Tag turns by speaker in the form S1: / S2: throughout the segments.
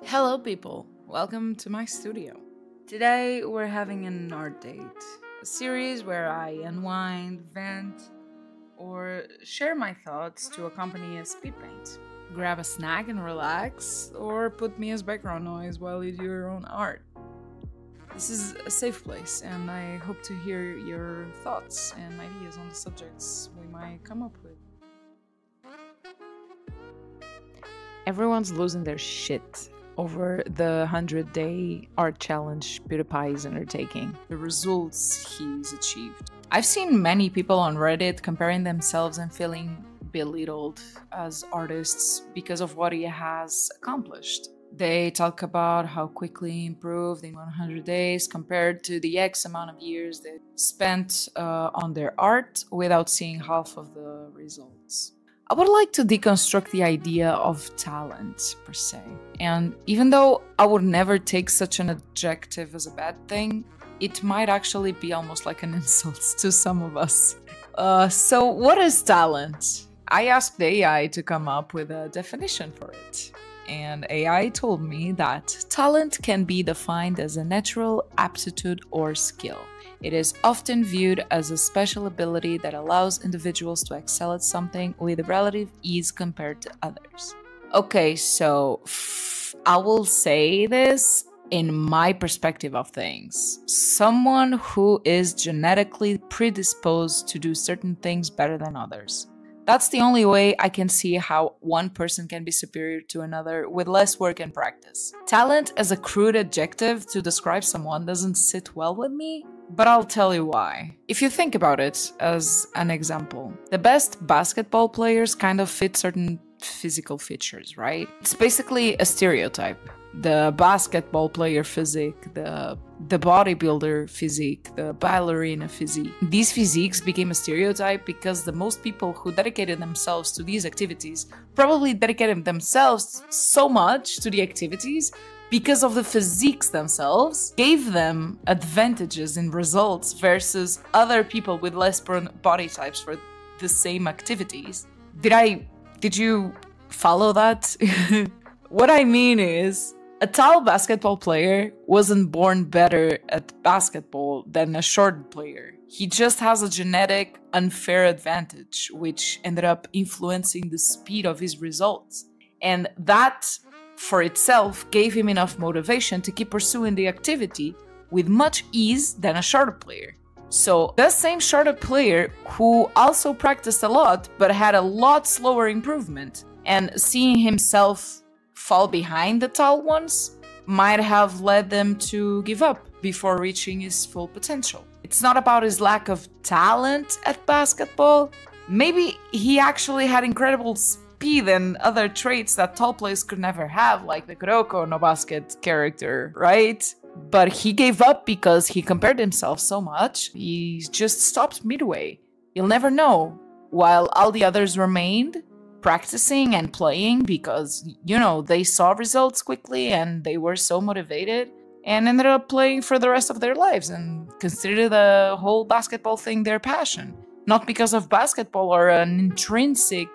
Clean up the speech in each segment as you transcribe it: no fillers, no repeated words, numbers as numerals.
S1: Hello people, welcome to my studio. Today we're having an art date, a series where I unwind, vent, or share my thoughts to accompany a speed paint. Grab a snack and relax, or put me as background noise while you do your own art. This is a safe place, and I hope to hear your thoughts and ideas on the subjects we might come up with. Everyone's losing their shit over the 100-day art challenge Pewdiepie is undertaking, the results he's achieved. I've seen many people on Reddit comparing themselves and feeling belittled as artists because of what he has accomplished. They talk about how quickly he improved in 100 days compared to the X amount of years they spent on their art without seeing half of the results. I would like to deconstruct the idea of talent, per se. And even though I would never take such an adjective as a bad thing, it might actually be almost like an insult to some of us. So what is talent? I asked AI to come up with a definition for it. And AI told me that talent can be defined as a natural aptitude or skill. It is often viewed as a special ability that allows individuals to excel at something with relative ease compared to others. Okay, so I will say this in my perspective of things. Someone who is genetically predisposed to do certain things better than others. That's the only way I can see how one person can be superior to another with less work and practice. Talent as a crude adjective to describe someone doesn't sit well with me, but I'll tell you why. If you think about it as an example, the best basketball players kind of fit certain physical features, right? It's basically a stereotype. The basketball player physique, the bodybuilder physique, the ballerina physique. These physiques became a stereotype because the most people who dedicated themselves to these activities probably dedicated themselves so much to the activities because of the physiques themselves, gave them advantages in results versus other people with less body types for the same activities. Did you follow that? What I mean is, a tall basketball player wasn't born better at basketball than a short player. He just has a genetic unfair advantage, which ended up influencing the speed of his results. And that, for itself, gave him enough motivation to keep pursuing the activity with much ease than a shorter player. So, the same shorter player who also practiced a lot but had a lot slower improvement, and seeing himself fall behind the tall ones might have led them to give up before reaching his full potential. It's not about his lack of talent at basketball. Maybe he actually had incredible speed and other traits that tall players could never have, like the Kuroko no Basket character, right? But he gave up because he compared himself so much, he just stopped midway. You'll never know. While all the others remained practicing and playing because, you know, they saw results quickly and they were so motivated and ended up playing for the rest of their lives and considered the whole basketball thing their passion. Not because of basketball or an intrinsic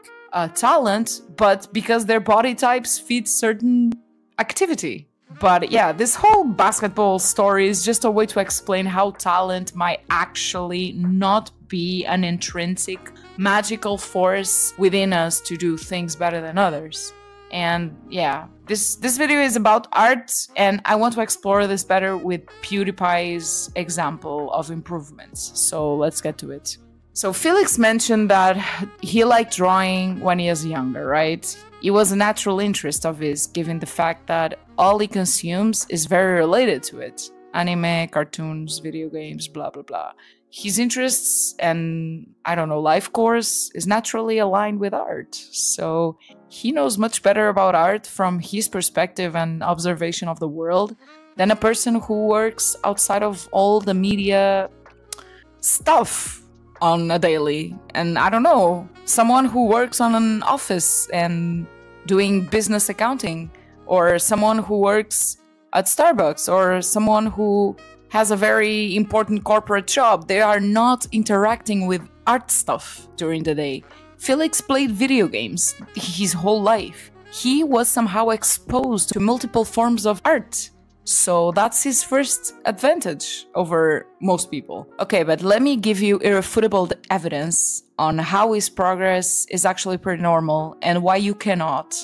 S1: talent, but because their body types fit certain activity. But yeah, this whole basketball story is just a way to explain how talent might actually not be an intrinsic magical force within us to do things better than others. And yeah, this video is about art, and I want to explore this better with Pewdiepie's example of improvements. So let's get to it. So Felix mentioned that he liked drawing when he was younger, right? It was a natural interest of his, given the fact that all he consumes is very related to it. Anime, cartoons, video games, blah, blah, blah. His interests and, I don't know, life course is naturally aligned with art. So he knows much better about art from his perspective and observation of the world than a person who works outside of all the media stuff on a daily. And I don't know, someone who works on an office and doing business accounting, or someone who works at Starbucks, or someone who has a very important corporate job. They are not interacting with art stuff during the day. Felix played video games his whole life. he was somehow exposed to multiple forms of art. So that's his first advantage over most people. Okay, but let me give you irrefutable evidence on how his progress is actually pretty normal and why you cannot,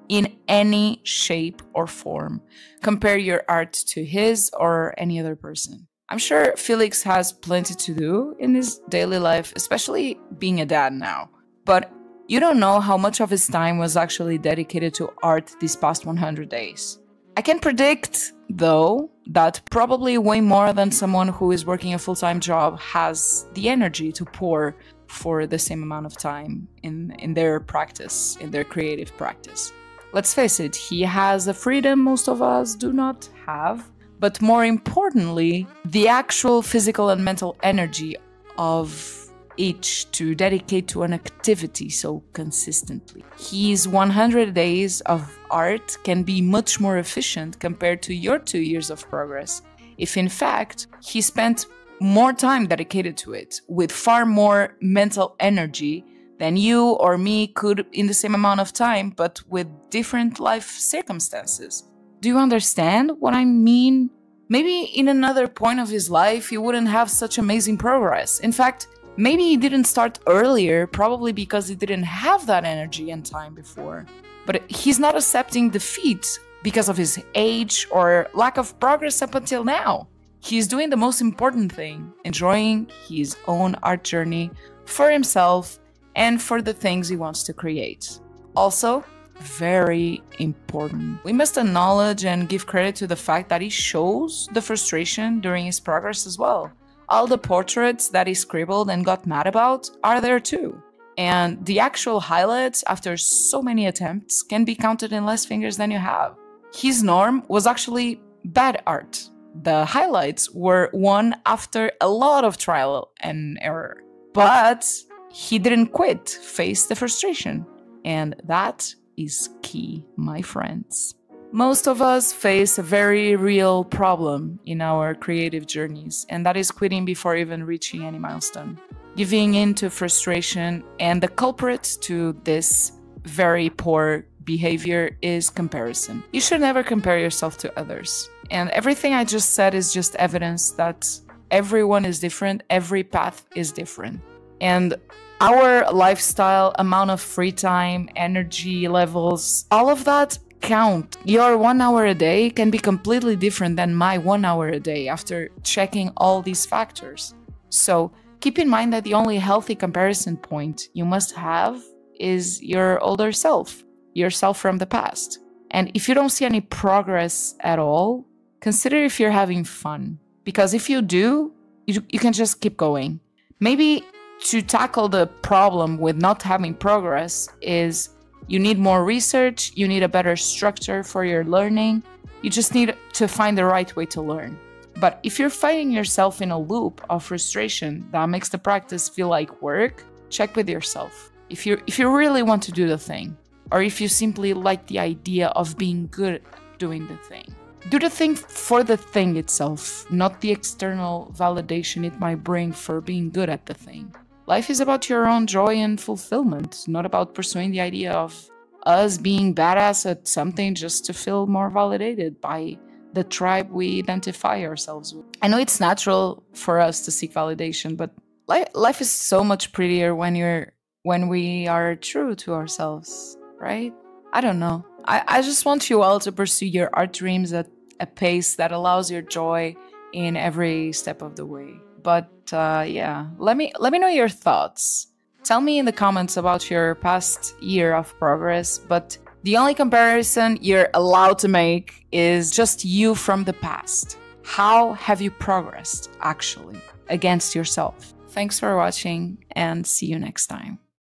S1: in any shape or form, compare your art to his or any other person. I'm sure Felix has plenty to do in his daily life, especially being a dad now. But you don't know how much of his time was actually dedicated to art these past 100 days. I can predict, though, that probably way more than someone who is working a full-time job has the energy to pour for the same amount of time in their practice, in their creative practice. Let's face it, he has a freedom most of us do not have, but more importantly, the actual physical and mental energy of each to dedicate to an activity so consistently. His 100 days of art can be much more efficient compared to your 2 years of progress, if in fact he spent more time dedicated to it, with far more mental energy than you or me could in the same amount of time, but with different life circumstances. Do you understand what I mean? Maybe in another point of his life he wouldn't have such amazing progress. In fact, maybe he didn't start earlier, probably because he didn't have that energy and time before. But he's not accepting defeat because of his age or lack of progress up until now. He's doing the most important thing, enjoying his own art journey for himself and for the things he wants to create. Also, very important, we must acknowledge and give credit to the fact that he shows the frustration during his progress as well. All the portraits that he scribbled and got mad about are there too. And the actual highlights after so many attempts can be counted in less fingers than you have. His norm was actually bad art. The highlights were won after a lot of trial and error. But he didn't quit, face the frustration. And that is key, my friends. Most of us face a very real problem in our creative journeys, and that is quitting before even reaching any milestone. Giving in to frustration, and the culprit to this very poor behavior is comparison. You should never compare yourself to others. And everything I just said is just evidence that everyone is different, every path is different. And our lifestyle, amount of free time, energy levels, all of that count. Your 1 hour a day can be completely different than my 1 hour a day after checking all these factors. So keep in mind that the only healthy comparison point you must have is your older self, yourself from the past. And if you don't see any progress at all, consider if you're having fun. Because if you do, you can just keep going. Maybe to tackle the problem with not having progress is you need more research, you need a better structure for your learning, you just need to find the right way to learn. But if you're finding yourself in a loop of frustration that makes the practice feel like work, check with yourself. If you really want to do the thing, or if you simply like the idea of being good at doing the thing. Do the thing for the thing itself, not the external validation it might bring for being good at the thing. Life is about your own joy and fulfillment, not about pursuing the idea of us being badass at something just to feel more validated by the tribe we identify ourselves with. I know it's natural for us to seek validation, but life is so much prettier when we are true to ourselves, right? I don't know. I just want you all to pursue your art dreams at a pace that allows your joy in every step of the way. But yeah, let me know your thoughts. Tell me in the comments about your past year of progress, but the only comparison you're allowed to make is just you from the past. How have you progressed, actually, against yourself? Thanks for watching, and see you next time.